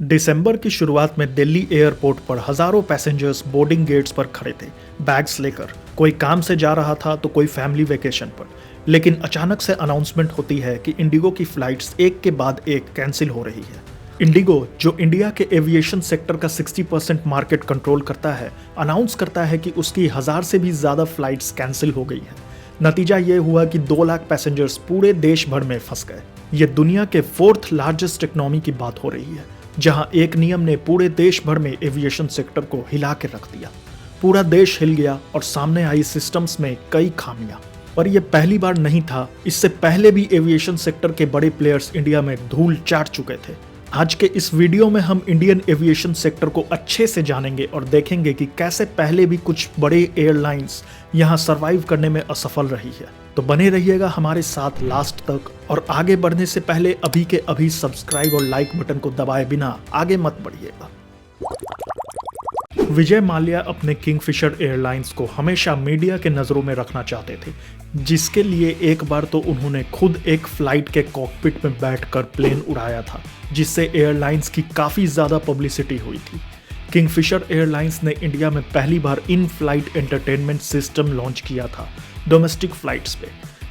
दिसंबर की शुरुआत में दिल्ली एयरपोर्ट पर हजारों पैसेंजर्स बोर्डिंग गेट्स पर खड़े थे, बैग्स लेकर। कोई काम से जा रहा था तो कोई फैमिली वेकेशन पर। लेकिन अचानक से अनाउंसमेंट होती है कि इंडिगो की फ्लाइट्स एक के बाद एक कैंसिल हो रही है। इंडिगो, जो इंडिया के एविएशन सेक्टर का 60% मार्केट कंट्रोल करता है, अनाउंस करता है कि उसकी 1000 से भी ज्यादा फ्लाइट्स कैंसिल हो गई हैं। नतीजा ये हुआ कि 2 लाख पैसेंजर्स पूरे देश भर में फंस गए। ये दुनिया के 4th लार्जेस्ट इकोनॉमी की बात हो रही है, जहां एक नियम ने पूरे देश भर में एविएशन सेक्टर को हिला के रख दिया। पूरा देश हिल गया और सामने आई सिस्टम्स में कई खामियां। पर यह पहली बार नहीं था, इससे पहले भी एविएशन सेक्टर के बड़े प्लेयर्स इंडिया में धूल चाट चुके थे। आज के इस वीडियो में हम इंडियन एविएशन सेक्टर को अच्छे से जानेंगे और देखेंगे कि कैसे पहले भी कुछ बड़े एयरलाइंस यहां सरवाइव करने में असफल रही है। तो बने रहिएगा हमारे साथ लास्ट तक, और आगे बढ़ने से पहले अभी के अभी सब्सक्राइब और लाइक बटन को दबाए बिना आगे मत बढ़िएगा। विजय माल्या अपने किंगफिशर एयरलाइंस को हमेशा मीडिया के नजरों में रखना चाहते थे, जिसके लिए एक बार तो उन्होंने खुद एक फ्लाइट के कॉकपिट में बैठकर प्लेन उड़ाया था, जिससे एयरलाइंस की काफी ज्यादा पब्लिसिटी हुई थी। किंगफिशर एयरलाइंस ने इंडिया में पहली बार in flight entertainment system launch किया था डोमेस्टिक फ्लाइट्स पे,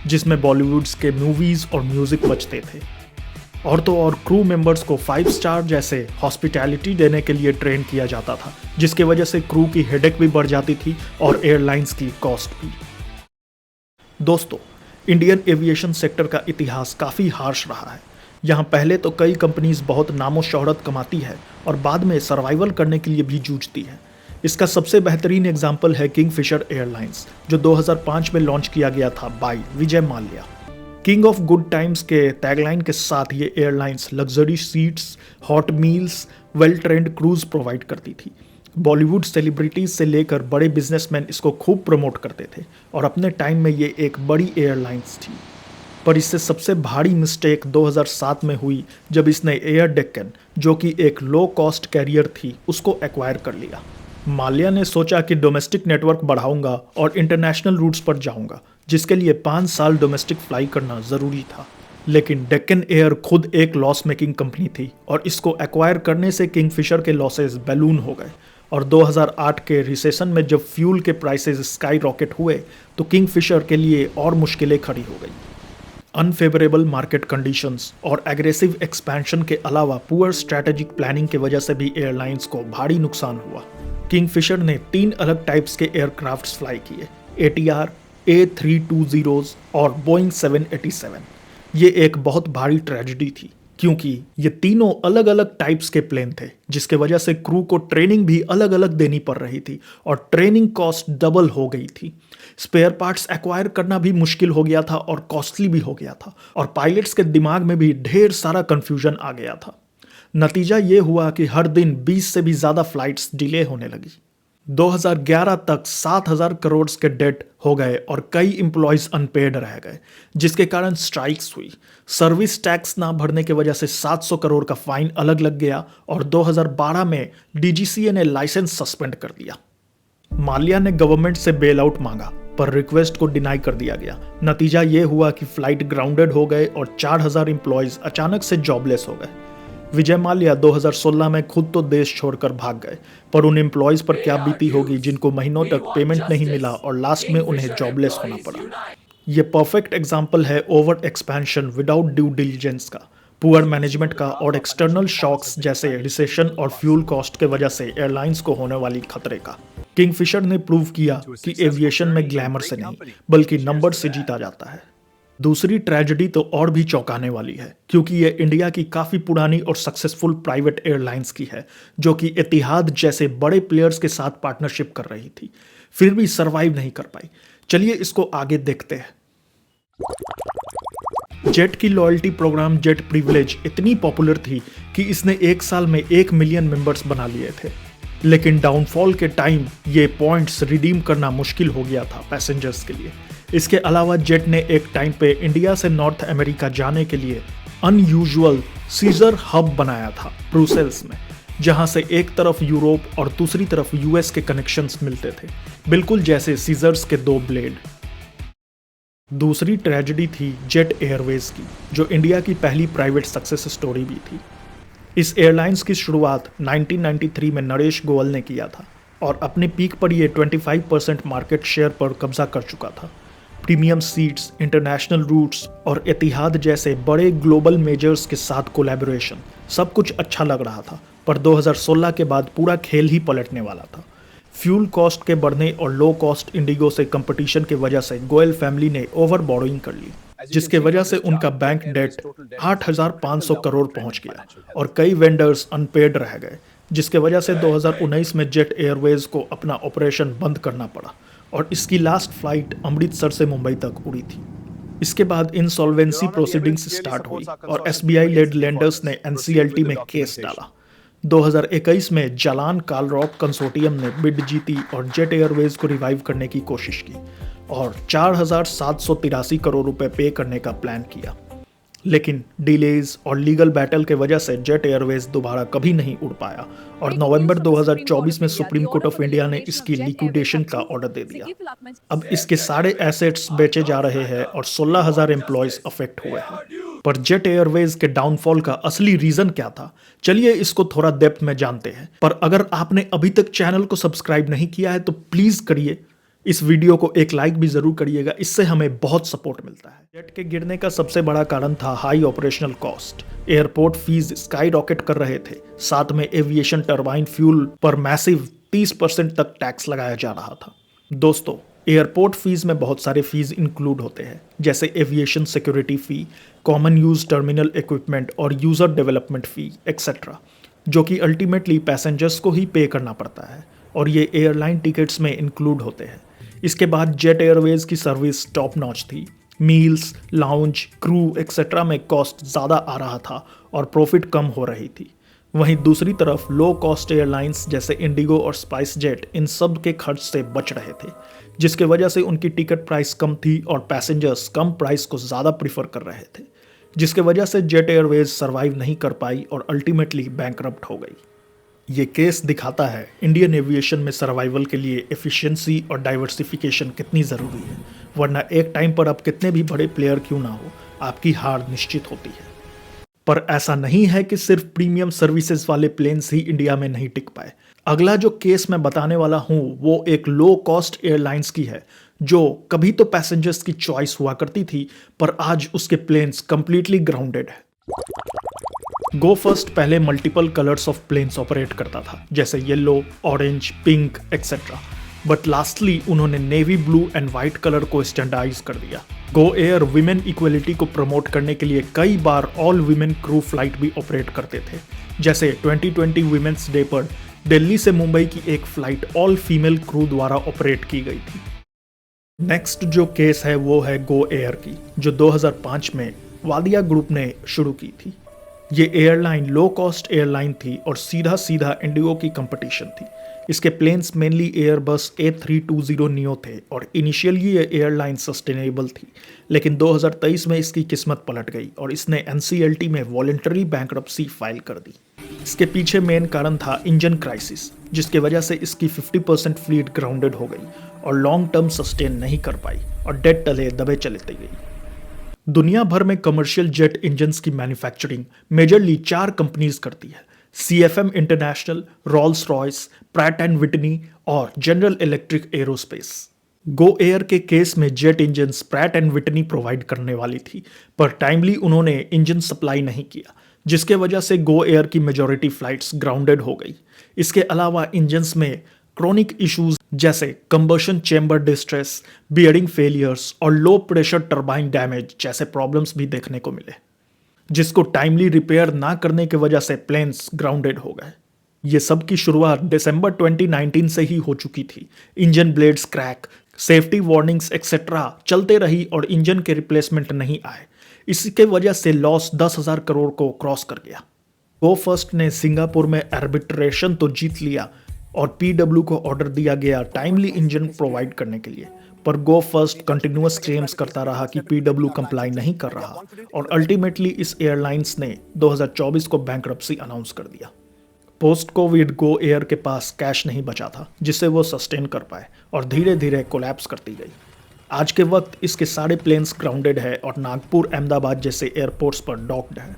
जिसमें बॉलीवुड्स के मूवीज और म्यूजिक बजते थे। और तो और क्रू मेंबर्स को 5 स्टार जैसे हॉस्पिटैलिटी देने के लिए ट्रेन किया जाता था, जिसकी वजह से क्रू की हेडेक भी बढ़ जाती थी और एयरलाइंस की कॉस्ट भी। दोस्तों, इंडियन एविएशन सेक्टर का इतिहास काफी हार्श रहा है। यहाँ पहले तो कई कंपनीज बहुत नामो शोहरत कमाती है और बाद में सर्वाइवल करने के लिए भी जूझती है। इसका सबसे बेहतरीन एग्जाम्पल है किंगफिशर एयरलाइंस, जो 2005 में लॉन्च किया गया था by Vijay Mallya. King of good times के टैगलाइन के साथ ये airlines luxury seats, hot meals, well trained crew provide करती थी। बॉलीवुड सेलिब्रिटीज से लेकर बड़े बिजनेसमैन इसको खूब प्रमोट करते थे और अपने टाइम में ये एक बड़ी एयरलाइंस थी। पर इससे सबसे भारी मिस्टेक 2007 में हुई, जब इसने एयर डेक्कन, जो कि एक लो कॉस्ट कैरियर थी, उसको एक्वायर कर लिया। माल्या ने सोचा कि डोमेस्टिक नेटवर्क बढ़ाऊंगा और इंटरनेशनल रूट्स पर जाऊंगा, जिसके लिए 5 साल डोमेस्टिक फ्लाई करना जरूरी था। लेकिन डेक्कन एयर खुद एक लॉस मेकिंग कंपनी थी और इसको एक्वायर करने से किंगफिशर के लॉसेस बैलून हो गए। और 2008 के रिसेशन में जब फ्यूल के प्राइसेस स्काई रॉकेट हुए, तो किंगफिशर के लिए और मुश्किलें खड़ी हो गई। अनफेवरेबल मार्केट कंडीशंस और एग्रेसिव एक्सपेंशन के अलावा पुअर स्ट्रैटेजिक प्लानिंग की वजह से भी एयरलाइंस को भारी नुकसान हुआ। किंगफिशर ने 3 अलग टाइप्स के एयरक्राफ्ट्स फ्लाई किए, ATR, A320 और बोइंग 787। ये एक बहुत भारी ट्रेजेडी थी, क्योंकि ये तीनों अलग अलग टाइप्स के प्लेन थे, जिसके वजह से क्रू को ट्रेनिंग भी अलग अलग देनी पड़ रही थी और ट्रेनिंग कॉस्ट डबल हो गई थी। स्पेयर पार्ट्स एक्वायर करना भी मुश्किल हो गया था और कॉस्टली भी हो गया था, और पायलट्स के दिमाग में भी ढेर सारा कंफ्यूजन आ गया था। नतीजा ये हुआ कि हर दिन 20 से भी ज़्यादा फ्लाइट्स डिले होने लगी। 2011 तक 7000 करोड़ के डेट हो गए और कई एम्प्लॉयज अनपेड रह गए, जिसके कारण स्ट्राइक्स हुई। सर्विस टैक्स ना भरने की वजह से 700 करोड़ का फाइन अलग लग गया और 2012 में DGCA ने लाइसेंस सस्पेंड कर दिया। माल्या ने गवर्नमेंट से बेल आउट मांगा, पर रिक्वेस्ट को डिनाई कर दिया गया। नतीजा ये हुआ कि फ्लाइट ग्राउंडेड हो गए और 4000 एम्प्लॉयज अचानक से जॉबलेस हो गए। विजय माल्या 2016 में खुद तो देश छोड़कर भाग गए, पर उन एम्प्लॉयज पर क्या बीती होगी जिनको महीनों तक पेमेंट नहीं मिला और लास्ट में उन्हें जॉबलेस होना पड़ा। ये परफेक्ट एग्जाम्पल है over expansion without due diligence का, पुअर मैनेजमेंट का और एक्सटर्नल शॉक्स जैसे रिसेशन और फ्यूल कॉस्ट के वजह से एयरलाइंस को होने वाली खतरे का। किंगफिशर ने प्रूव किया कि एविएशन में ग्लैमर से नहीं, बल्कि नंबर से जीता जाता है। दूसरी ट्रेजेडी तो और भी चौंकाने वाली है, क्योंकि ये इंडिया की काफी पुरानी और सक्सेसफुल प्राइवेट एयरलाइंस की है, जो कि इतिहाद जैसे बड़े प्लेयर्स के साथ पार्टनरशिप कर रही थी, फिर भी सरवाइव नहीं कर पाई। चलिए इसको आगे देखते हैं। जेट की लॉयल्टी प्रोग्राम जेट प्रिविलेज इतनी पॉपुलर थी कि इसने 1 साल में 1 मिलियन मेंबर्स बना लिए थे। लेकिन डाउनफॉल के टाइम ये पॉइंट्स रिडीम करना मुश्किल हो गया था पैसेंजर्स के लिए। इसके अलावा जेट ने एक टाइम पे इंडिया से नॉर्थ अमेरिका जाने के लिए अनयूजुअल सीजर हब बनाया था ब्रुसेल्स में, जहां से एक तरफ यूरोप और दूसरी तरफ US के कनेक्शंस मिलते थे, बिल्कुल जैसे सीजर्स के 2 ब्लेड। दूसरी ट्रेजेडी थी जेट एयरवेज की, जो इंडिया की पहली प्राइवेट सक्सेस स्टोरी भी थी। इस एयरलाइंस की शुरुआत 1993 में नरेश गोयल ने किया था और अपने पीक पर ये 25% मार्केट शेयर पर कब्जा कर चुका था। प्रीमियम सीट्स, इंटरनेशनल रूट्स और एतिहाद जैसे बड़े ग्लोबल मेजर्स के साथ कोलैबोरेशन, सब कुछ अच्छा लग रहा था, पर 2016 के बाद पूरा खेल ही पलटने वाला था। फ्यूल कॉस्ट के बढ़ने और लो कॉस्ट इंडिगो से कंपटीशन की वजह से गोयल फैमिली ने ओवर बोरोइंग कर ली, जिसके वजह से उनका बैंक डेट 8,500 करोड़ पहुंच गया और कई वेंडर्स अनपेड रह गए, जिसके वजह से 2019 में जेट एयरवेज को अपना ऑपरेशन बंद करना पड़ा और इसकी लास्ट फ्लाइट अमृतसर से मुंबई तक उड़ी थी। इसके बाद इंसॉल्वेंसी प्रोसीडिंग्स स्टार्ट हुई और एसबीआई लेड लेंडर्स ने एनसीएलटी में केस डाला। 2021 में जालान कालरॉक कंसोर्टियम ने बिड जीती और जेट एयरवेज को रिवाइव करने की कोशिश की और 4,783 करोड़ रुपए पे करने का प्लान किया, लेकिन डिलेज और लीगल बैटल के वजह से जेट एयरवेज दोबारा कभी नहीं उड़ पाया और नवंबर 2024 में सुप्रीम कोर्ट ऑफ इंडिया ने इसकी लिक्विडेशन का ऑर्डर दे दिया। अब इसके सारे एसेट्स बेचे जा रहे हैं और 16,000 एम्प्लॉयज अफेक्ट हुए हैं। पर जेट एयरवेज के डाउनफॉल का असली रीजन क्या था, चलिए इसको थोड़ा डेप्थ में जानते हैं। पर अगर आपने अभी तक चैनल को सब्सक्राइब नहीं किया है तो प्लीज करिए, इस वीडियो को एक लाइक भी जरूर करिएगा, इससे हमें बहुत सपोर्ट मिलता है। जेट के गिरने का सबसे बड़ा कारण था high operational cost. Airport fees sky rocket कर रहे थे, साथ में एविएशन टरबाइन फ्यूल पर मैसिव 30% तक टैक्स लगाया जा रहा था। दोस्तों, एयरपोर्ट फीस में बहुत सारे फीस इंक्लूड होते हैं, जैसे एविएशन सिक्योरिटी फी, कॉमन यूज टर्मिनल इक्विपमेंट और यूजर डेवलपमेंट फी एक्सेट्रा, जो कि अल्टीमेटली पैसेंजर्स को ही पे करना पड़ता है और ये एयरलाइन टिकट्स में इंक्लूड होते हैं। इसके बाद जेट एयरवेज की सर्विस टॉप नॉच थी। मील्स, लाउंज, क्रू एक्सेट्रा में कॉस्ट ज़्यादा आ रहा था और प्रॉफिट कम हो रही थी। वहीं दूसरी तरफ लो कॉस्ट एयरलाइंस जैसे इंडिगो और स्पाइस जेट इन सब के खर्च से बच रहे थे, जिसके वजह से उनकी टिकट प्राइस कम थी और पैसेंजर्स कम प्राइस को ज़्यादा प्रीफर कर रहे थे, जिसके वजह से जेट एयरवेज सर्वाइव नहीं कर पाई और अल्टीमेटली बैंकरप्ट हो गई। ये केस दिखाता है इंडियन एविएशन में सर्वाइवल के लिए एफिशिएंसी और डाइवर्सिफिकेशन कितनी ज़रूरी है, वरना एक टाइम पर आप कितने भी बड़े प्लेयर क्यों ना हो, आपकी हार निश्चित होती है। पर ऐसा नहीं है कि सिर्फ प्रीमियम सर्विसेज वाले प्लेन्स ही इंडिया में नहीं टिक पाए। अगला जो केस मैं बताने वाला हूँ वो एक लो कॉस्ट एयरलाइंस की है, जो कभी तो पैसेंजर्स की चॉइस हुआ करती थी, पर आज उसके प्लेन्स कंप्लीटली ग्राउंडेड है। गो फर्स्ट पहले multiple colours of planes operate करता था, जैसे yellow, orange, pink etcetera, but lastly उन्होंने navy blue and white colour को स्टैंडर्डाइज कर दिया। गो एयर विमेन इक्वलिटी को प्रमोट करने के लिए कई बार ऑल विमेन क्रू फ्लाइट भी ऑपरेट करते थे, जैसे 2020 विमेंस डे पर दिल्ली से मुंबई की एक फ्लाइट ऑल फीमेल क्रू द्वारा ऑपरेट की गई थी। नेक्स्ट जो केस है वो है गो एयर की, जो 2005 में वाडिया ग्रुप ने शुरू की थी। ये एयरलाइन लो कॉस्ट एयरलाइन थी और सीधा सीधा इंडिगो की कंपटीशन थी। इसके planes mainly Airbus A320 neo थे और इनिशियली ये एयरलाइन सस्टेनेबल थी, लेकिन 2023 में इसकी किस्मत पलट गई और इसने एनसीएलटी में वॉलंटरी बैंकरप्सी फाइल कर दी। इसके पीछे मेन कारण था इंजन क्राइसिस, जिसके वजह से इसकी 50% फ्लीट ग्राउंडेड हो गई और लॉन्ग टर्म सस्टेन नहीं कर पाई और डेट तले दबे चलती गई। दुनिया भर में कमर्शियल जेट इंजन्स की मैन्युफैक्चरिंग मेजरली 4 कंपनीज करती है: CFM international, Rolls Royce, Pratt and Whitney और General Electric Aerospace. Go Air के केस में jet engines Pratt and Whitney provide करने वाली थी, पर टाइमली उन्होंने इंजन सप्लाई नहीं किया, जिसके वजह से गो एयर की मेजॉरिटी फ्लाइट्स ग्राउंडेड हो गई। इसके अलावा इंजन्स में क्रोनिक इश्यूज जैसे combustion chamber distress, bearing failures और लो प्रेशर टरबाइन डैमेज जैसे प्रॉब्लम्स भी देखने को मिले, जिसको टाइमली रिपेयर ना करने की वजह से प्लेन्स ग्राउंडेड हो गए। ये सब की शुरुआत दिसंबर 2019 से ही हो चुकी थी। Engine blades crack, safety warnings etcetera चलते रही और इंजन के रिप्लेसमेंट नहीं आए। इसके वजह से लॉस 10,000 करोड़ को क्रॉस कर गया। गो फर्स्ट ने सिंगापुर में आर्बिट्रेशन तो जीत लिया और PW को ऑर्डर दिया गया टाइमली इंजन प्रोवाइड करने के लिए, पर गो फर्स्ट कंटिन्यूअस क्लेम्स करता रहा कि PW कंप्लाई नहीं कर रहा और अल्टीमेटली इस एयरलाइंस ने 2024 को बैंकरप्सी अनाउंस कर दिया। पोस्ट कोविड गो एयर के पास कैश नहीं बचा था जिससे वो सस्टेन कर पाए और धीरे धीरे कोलैप्स करती गई। आज के वक्त इसके सारे प्लेन्स ग्राउंडेड है और नागपुर, अहमदाबाद जैसे एयरपोर्ट्स पर डॉक्ड है।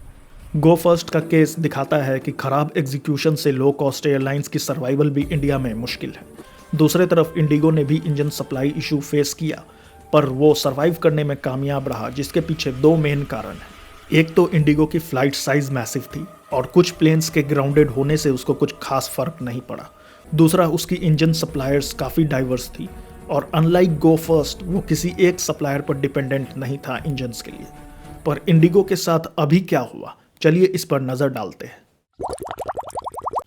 गो फर्स्ट का केस दिखाता है कि खराब एग्जीक्यूशन से लो कॉस्ट एयरलाइंस की सर्वाइवल भी इंडिया में मुश्किल है। दूसरे तरफ इंडिगो ने भी इंजन सप्लाई इशू फेस किया, पर वो सर्वाइव करने में कामयाब रहा, जिसके पीछे दो मेन कारण हैं। एक तो इंडिगो की फ्लाइट साइज मैसिव थी और कुछ प्लेन्स के ग्राउंडेड होने से उसको कुछ खास फर्क नहीं पड़ा। दूसरा, उसकी इंजन सप्लायर्स काफ़ी डाइवर्स थी और अनलाइक गो फर्स्ट वो किसी एक सप्लायर पर डिपेंडेंट नहीं था इंजन्स के लिए। पर इंडिगो के साथ अभी क्या हुआ, चलिए इस पर नज़र डालते हैं।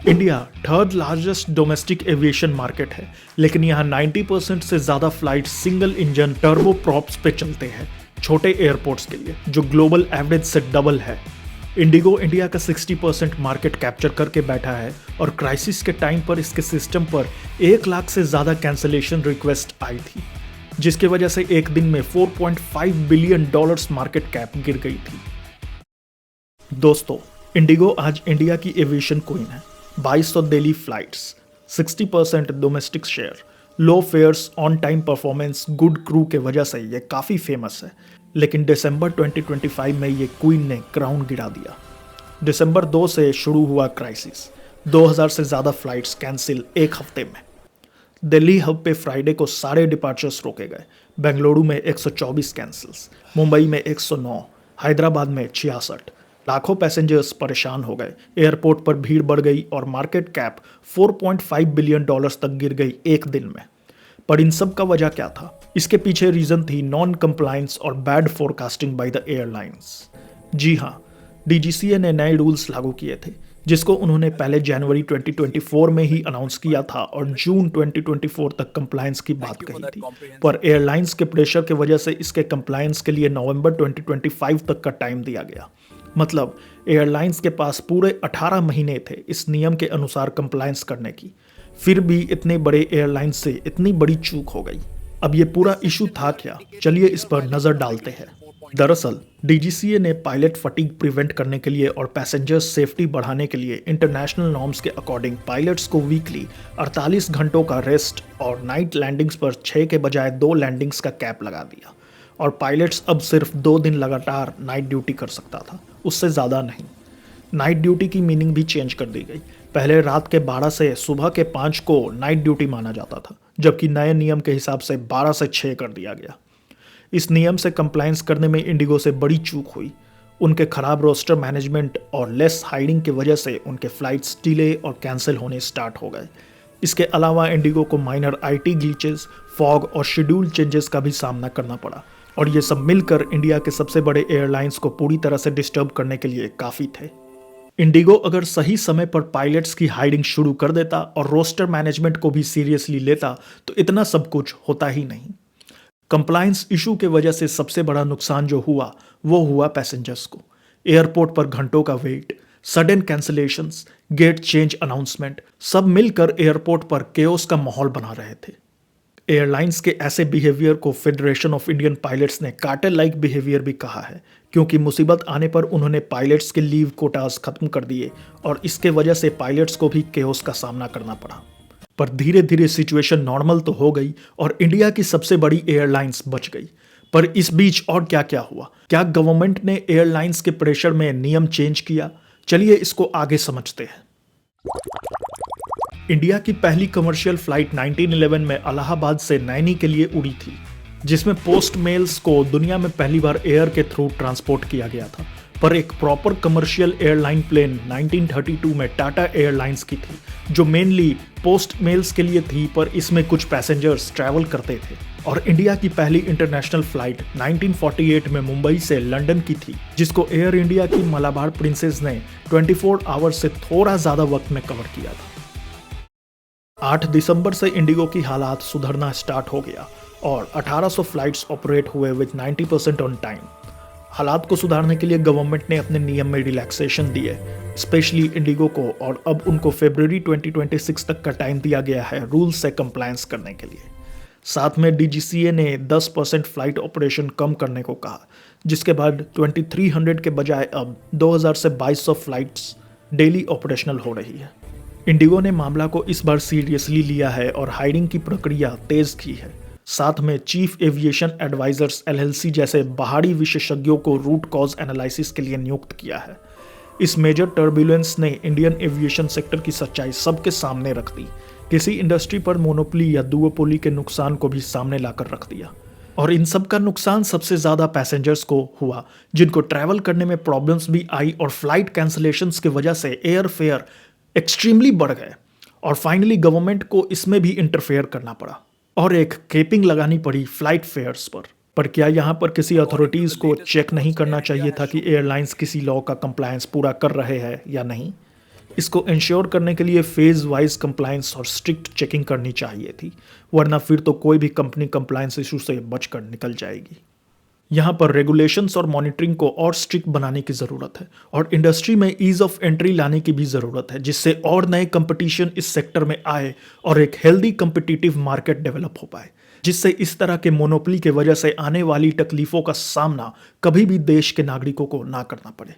India third largest domestic aviation market है, लेकिन यहाँ 90% से ज़्यादा flight single engine turbo props पे चलते हैं छोटे एयरपोर्ट्स के लिए, जो ग्लोबल एवरेज से डबल है। इंडिगो इंडिया का 60% मार्केट कैप्चर करके बैठा है और क्राइसिस के टाइम पर इसके सिस्टम पर 1 लाख से ज़्यादा कैंसलेशन रिक्वेस्ट आई थी, जिसकी वजह से एक दिन में $4.5 बिलियन मार्केट कैप गिर गई थी। दोस्तों, इंडिगो आज इंडिया की एविएशन क्वीन है। 2200 daily flights, 60% domestic share, low fares, on time performance, good crew के वजह से ये काफ़ी फेमस है। लेकिन दिसंबर 2025 में ये क्वीन ने क्राउन गिरा दिया। दिसंबर 2 से शुरू हुआ क्राइसिस, 2000 से ज़्यादा फ्लाइट्स कैंसिल एक हफ्ते में। दिल्ली हब पे फ्राइडे को सारे डिपार्चर्स रोके गए। बेंगलुरु में 124 कैंसिल्स, मुंबई में 109, हैदराबाद में 66। लाखों पैसेंजर्स परेशान हो गए, एयरपोर्ट पर भीड़ बढ़ गई और मार्केट कैप $4.5 बिलियन तक गिर गई एक दिन में। पर इन सब का वजह क्या था? इसके पीछे रीजन थी नॉन कंप्लायंस और bad forecasting by the airlines. जी हाँ, डीजीसीए ने नए रूल्स लागू किए थे, जिसको उन्होंने पहले जनवरी 2024 में ही अनाउंस किया था और जून 2024 तक कंप्लायंस की बात कही थी। पर एयरलाइंस के प्रेशर की वजह से इसके कंप्लायंस के लिए नवंबर 2025 तक का टाइम दिया गया। मतलब एयरलाइंस के पास पूरे 18 महीने थे इस नियम के अनुसार कंप्लायंस करने की। फिर भी इतने बड़े एयरलाइंस से इतनी बड़ी चूक हो गई। अब ये पूरा इशू था क्या, चलिए इस पर नजर डालते हैं। दरअसल डीजीसीए ने पायलट फटीग प्रिवेंट करने के लिए और पैसेंजर सेफ्टी बढ़ाने के लिए इंटरनेशनल नॉर्म्स के अकॉर्डिंग पायलट्स को वीकली 48 घंटों का रेस्ट और नाइट लैंडिंग्स पर 6 के बजाय 2 लैंडिंग्स का कैप लगा दिया। और पायलट्स अब सिर्फ 2 दिन लगातार नाइट ड्यूटी कर सकता था, उससे ज़्यादा नहीं। नाइट ड्यूटी की मीनिंग भी चेंज कर दी गई। पहले रात के 12 से सुबह के 5 को नाइट ड्यूटी माना जाता था, जबकि नए नियम के हिसाब से 12 से 6 कर दिया गया। इस नियम से कंप्लायंस करने में इंडिगो से बड़ी चूक हुई। उनके खराब रोस्टर मैनेजमेंट और लेस हाइडिंग की वजह से उनके फ्लाइट्स डिले और कैंसिल होने स्टार्ट हो गए। इसके अलावा इंडिगो को माइनर आईटी ग्लिचेस, फॉग और शेड्यूल चेंजेस का भी सामना करना पड़ा, और ये सब मिलकर इंडिया के सबसे बड़े एयरलाइंस को पूरी तरह से डिस्टर्ब करने के लिए काफ़ी थे। इंडिगो अगर सही समय पर पायलट्स की हायरिंग शुरू कर देता और रोस्टर मैनेजमेंट को भी सीरियसली लेता तो इतना सब कुछ होता ही नहीं। कंप्लायंस इशू के वजह से सबसे बड़ा नुकसान जो हुआ वो हुआ पैसेंजर्स को। एयरपोर्ट पर घंटों का wait, sudden cancellations, gate change announcement, सब मिलकर एयरपोर्ट पर केओस का माहौल बना रहे थे। एयरलाइंस के ऐसे बिहेवियर को फेडरेशन ऑफ इंडियन पायलट्स ने कार्टेल लाइक बिहेवियर भी कहा है, क्योंकि मुसीबत आने पर उन्होंने पायलट्स के लीव कोटास खत्म कर दिए और इसके वजह से पायलट्स को भी केओस का सामना करना पड़ा। पर धीरे धीरे सिचुएशन नॉर्मल तो हो गई और इंडिया की सबसे बड़ी एयरलाइंस बच गई। पर इस बीच और क्या क्या हुआ? क्या गवर्नमेंट ने एयरलाइंस के प्रेशर में नियम चेंज किया? चलिए इसको आगे समझते हैं। इंडिया की पहली कमर्शियल फ्लाइट 1911 में इलाहाबाद से नैनी के लिए उड़ी थी, जिसमें पोस्ट मेल्स को दुनिया में पहली बार एयर के थ्रू ट्रांसपोर्ट किया गया था। पर एक प्रॉपर कमर्शियल एयरलाइन प्लेन 1932 में टाटा एयरलाइंस की थी, जो मेनली पोस्ट मेल्स के लिए थी, पर इसमें कुछ पैसेंजर्स ट्रैवल करते थे। और इंडिया की पहली इंटरनेशनल फ्लाइट 1948 में मुंबई से लंदन की थी, जिसको एयर इंडिया की मलाबार प्रिंसेस ने 24 आवर्स से थोड़ा ज़्यादा वक्त में कवर किया था। 8 दिसंबर से इंडिगो की हालात सुधरना स्टार्ट हो गया और 1800 फ्लाइट्स ऑपरेट हुए विद 90% ऑन टाइम। हालात को सुधारने के लिए गवर्नमेंट ने अपने नियम में रिलैक्सेशन दिए, स्पेशली इंडिगो को, और अब उनको फरवरी 2026 तक का टाइम दिया गया है रूल्स से कंप्लायंस करने के लिए। साथ में डीजीसीए ने 10% फ्लाइट ऑपरेशन कम करने को कहा, जिसके बाद 2300 के बजाय अब 2000 से 2200 फ्लाइट्स डेली ऑपरेशनल हो रही है। इंडिगो ने मामला को इस बार सीरियसली लिया है और हायरिंग की प्रक्रिया तेज की है। साथ में चीफ एविएशन एडवाइजर्स एलएलसी जैसे बाहरी विशेषज्ञों को रूट कॉज एनालिसिस के लिए नियुक्त किया है। इस मेजर टर्बुलेंस ने इंडियन एविएशन सेक्टर की सच्चाई सबके सामने रख दी, किसी इंडस्ट्री पर मोनोपोली या दुओपोली के नुकसान को भी सामने लाकर रख दिया। और इन सब का नुकसान सबसे ज़्यादा पैसेंजर्स को हुआ, जिनको ट्रैवल करने में प्रॉब्लम्स भी आई और फ्लाइट कैंसलेशंस की वजह से एयर फेयर एक्सट्रीमली बढ़ गए और फाइनली गवर्नमेंट को इसमें भी इंटरफेयर करना पड़ा और एक केपिंग लगानी पड़ी फ्लाइट फेयर्स पर क्या यहाँ पर किसी अथॉरिटीज़ को चेक नहीं करना चाहिए था कि एयरलाइंस किसी लॉ का कंप्लायंस पूरा कर रहे हैं या नहीं? इसको इंश्योर करने के लिए फेज वाइज कंप्लायंस और स्ट्रिक्ट चेकिंग करनी चाहिए थी, वरना फिर तो कोई भी कंपनी कंप्लायंस इशू से बचकर निकल जाएगी। यहाँ पर रेगुलेशंस और मॉनिटरिंग को और स्ट्रिक्ट बनाने की ज़रूरत है और इंडस्ट्री में ईज ऑफ एंट्री लाने की भी ज़रूरत है, जिससे और नए कंपटीशन इस सेक्टर में आए और एक हेल्दी कंपिटिटिव मार्केट डेवलप हो पाए, जिससे इस तरह के मोनोपोली के वजह से आने वाली तकलीफों का सामना कभी भी देश के नागरिकों को ना करना पड़े।